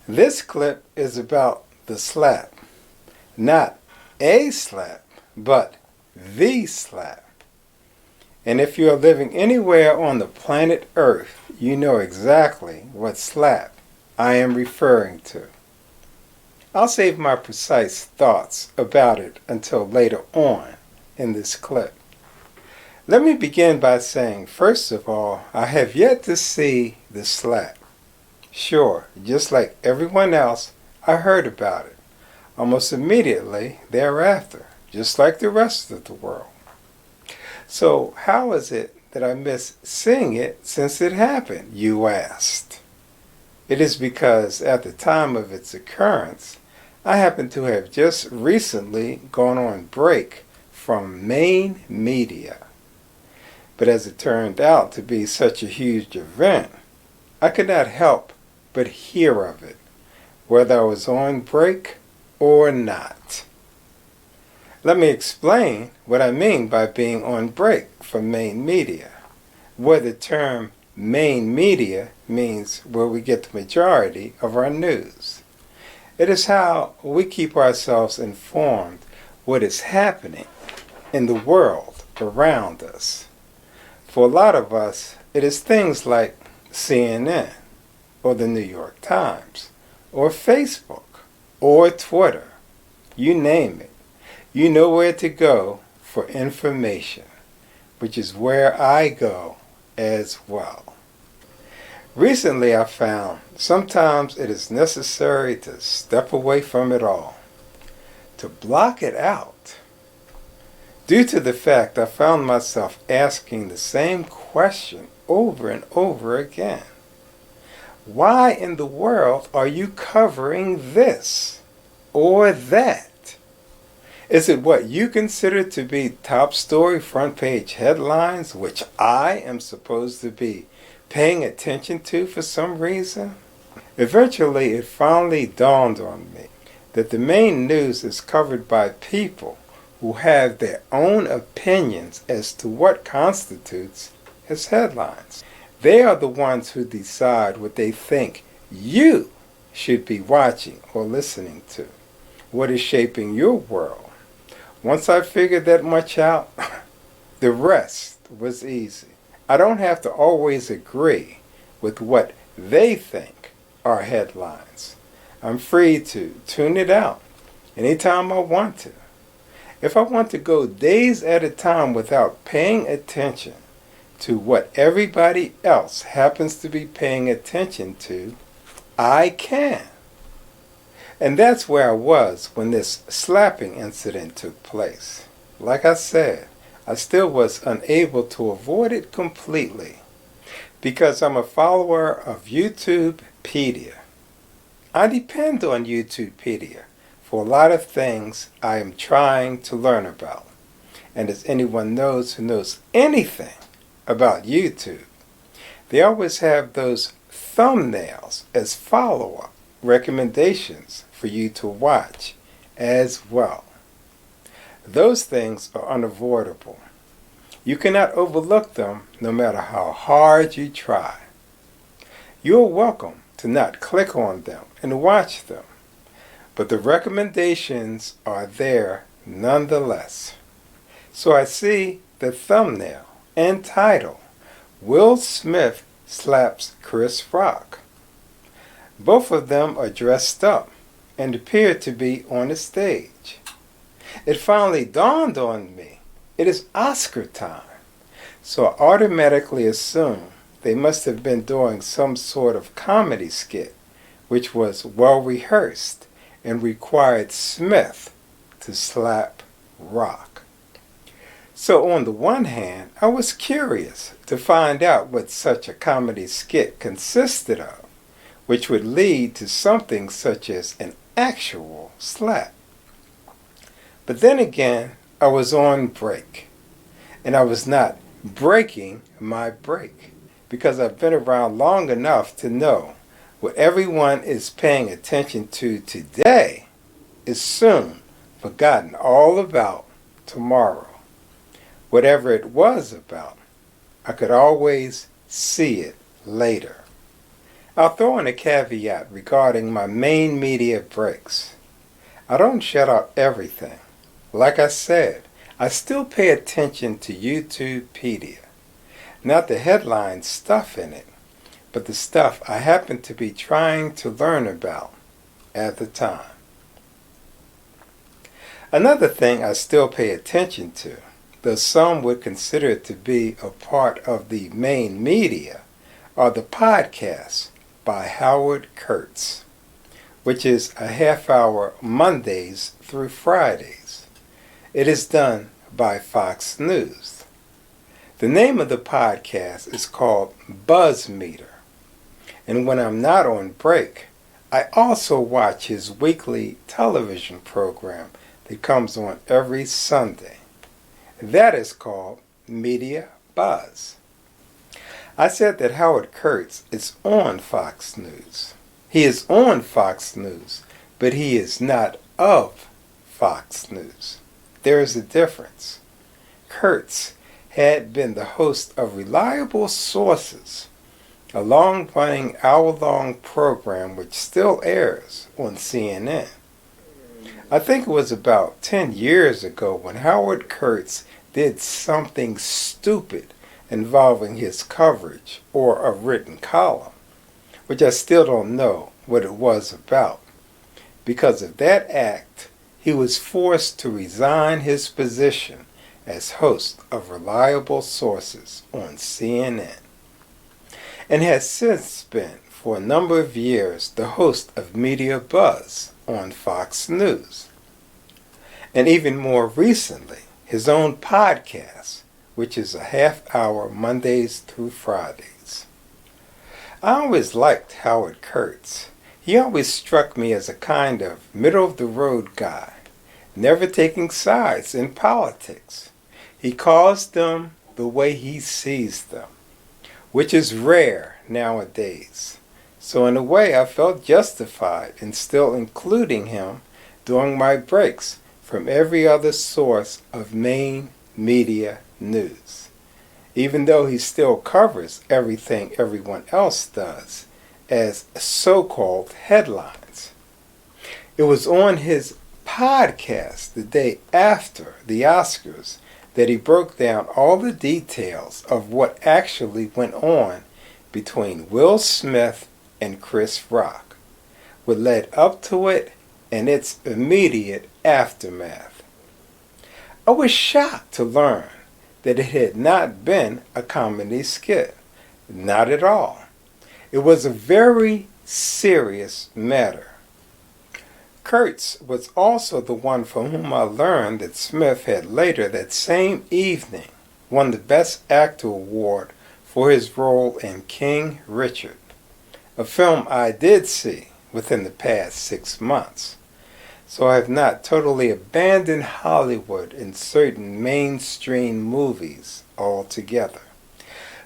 This clip is about the slap. Not a slap, but the slap. And if you are living anywhere on the planet Earth, you know exactly what slap I am referring to. I'll save my precise thoughts about it until later on in this clip. Let me begin by saying, first of all, I have yet to see the slap. Sure, just like everyone else, I heard about it almost immediately thereafter, just like the rest of the world. So how is it that I missed seeing it since it happened, you asked? It is because at the time of its occurrence, I happened to have just recently gone on break from main media. But as it turned out to be such a huge event, I could not help but hear of it, whether I was on break or not. Let me explain what I mean by being on break from main media, where the term main media means where we get the majority of our news. It is how we keep ourselves informed what is happening in the world around us. For a lot of us, it is things like CNN, or the New York Times, or Facebook, or Twitter. You name it. You know where to go for information, which is where I go as well. Recently I found sometimes it is necessary to step away from it all, to block it out. Due to the fact I found myself asking the same question over and over again. Why in the world are you covering this or that? Is it what you consider to be top story front page headlines, which I am supposed to be paying attention to for some reason? Eventually, it finally dawned on me that the main news is covered by people who have their own opinions as to what constitutes as headlines. They are the ones who decide what they think you should be watching or listening to, what is shaping your world. Once I figured that much out, the rest was easy. I don't have to always agree with what they think are headlines. I'm free to tune it out anytime I want to. If I want to go days at a time without paying attention to what everybody else happens to be paying attention to, I can. And that's where I was when this slapping incident took place. Like I said, I still was unable to avoid it completely because I'm a follower of YouTubepedia. I depend on YouTubepedia for a lot of things I am trying to learn about. And as anyone knows who knows anything about YouTube, they always have those thumbnails as follow-up recommendations for you to watch as well. Those things are unavoidable. You cannot overlook them no matter how hard you try. You are welcome to not click on them and watch them, but the recommendations are there nonetheless. So I see the thumbnail and title, Will Smith Slaps Chris Rock. Both of them are dressed up and appear to be on a stage. It finally dawned on me, it is Oscar time. So I automatically assume they must have been doing some sort of comedy skit, which was well rehearsed and required Smith to slap Rock. So on the one hand, I was curious to find out what such a comedy skit consisted of, which would lead to something such as an actual slap. But then again, I was on break, and I was not breaking my break, because I've been around long enough to know what everyone is paying attention to today is soon forgotten all about tomorrow. Whatever it was about, I could always see it later. I'll throw in a caveat regarding my main media breaks. I don't shut out everything. Like I said, I still pay attention to YouTubepedia. Not the headline stuff in it, but the stuff I happen to be trying to learn about at the time. Another thing I still pay attention to, though some would consider it to be a part of the main media, are the podcasts by Howard Kurtz, which is a half-hour Mondays through Fridays. It is done by Fox News. The name of the podcast is called Buzzmeter, and when I'm not on break, I also watch his weekly television program that comes on every Sunday. That is called Media Buzz. I said that Howard Kurtz is on Fox News. He is on Fox News, but he is not of Fox News. There is a difference. Kurtz had been the host of Reliable Sources, a long-running hour-long program which still airs on CNN. I think it was about 10 years ago when Howard Kurtz did something stupid involving his coverage or a written column, which I still don't know what it was about. Because of that act, he was forced to resign his position as host of Reliable Sources on CNN, and has since been, for a number of years, the host of Media Buzz on Fox News. And even more recently, his own podcast, which is a half-hour Mondays through Fridays. I always liked Howard Kurtz. He always struck me as a kind of middle-of-the-road guy, never taking sides in politics. He calls them the way he sees them, which is rare nowadays. So in a way, I felt justified in still including him during my breaks from every other source of main media news, even though he still covers everything everyone else does as so-called headlines. It was on his podcast the day after the Oscars that he broke down all the details of what actually went on between Will Smith and Chris Rock, what led up to it, and its immediate aftermath. I was shocked to learn that it had not been a comedy skit. Not at all. It was a very serious matter. Kurtz was also the one from whom I learned that Smith had later that same evening won the Best Actor award for his role in King Richard, a film I did see within the past 6 months. So I have not totally abandoned Hollywood in certain mainstream movies altogether.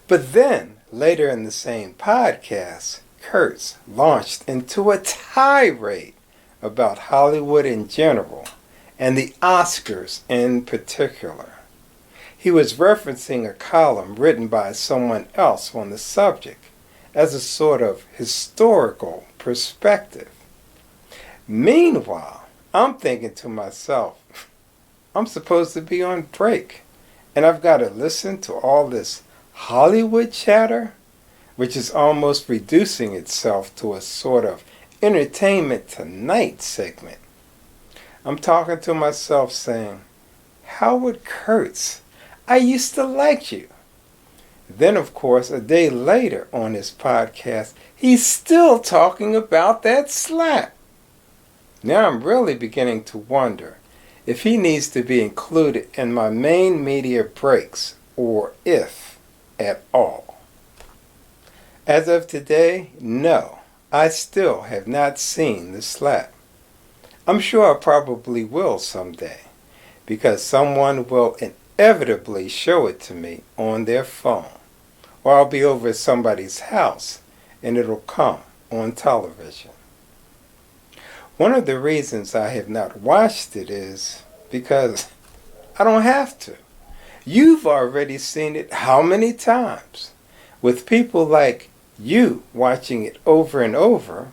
But then, later in the same podcast, Kurtz launched into a tirade about Hollywood in general and the Oscars in particular. He was referencing a column written by someone else on the subject as a sort of historical perspective. Meanwhile, I'm thinking to myself, I'm supposed to be on break, and I've got to listen to all this Hollywood chatter, which is almost reducing itself to a sort of Entertainment Tonight segment. I'm talking to myself saying, Howard Kurtz, I used to like you. Then, of course, a day later on his podcast, he's still talking about that slap. Now I'm really beginning to wonder if he needs to be included in my main media breaks, or if at all. As of today, no, I still have not seen the slap. I'm sure I probably will someday, because someone will inevitably show it to me on their phone, or I'll be over at somebody's house and it'll come on television. One of the reasons I have not watched it is because I don't have to. You've already seen it how many times? With people like you watching it over and over,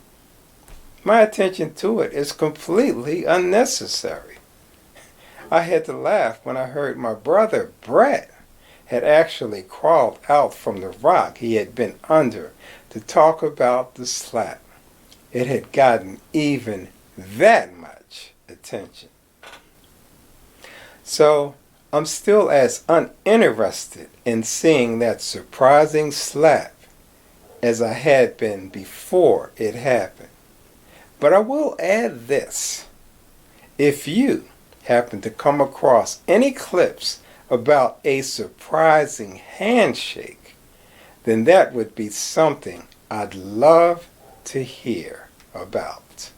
my attention to it is completely unnecessary. I had to laugh when I heard my brother Brett had actually crawled out from the rock he had been under to talk about the slap. It had gotten even that much attention. So I'm still as uninterested in seeing that surprising slap as I had been before it happened. But I will add this. If you happen to come across any clips about a surprising handshake, then that would be something I'd love to hear about.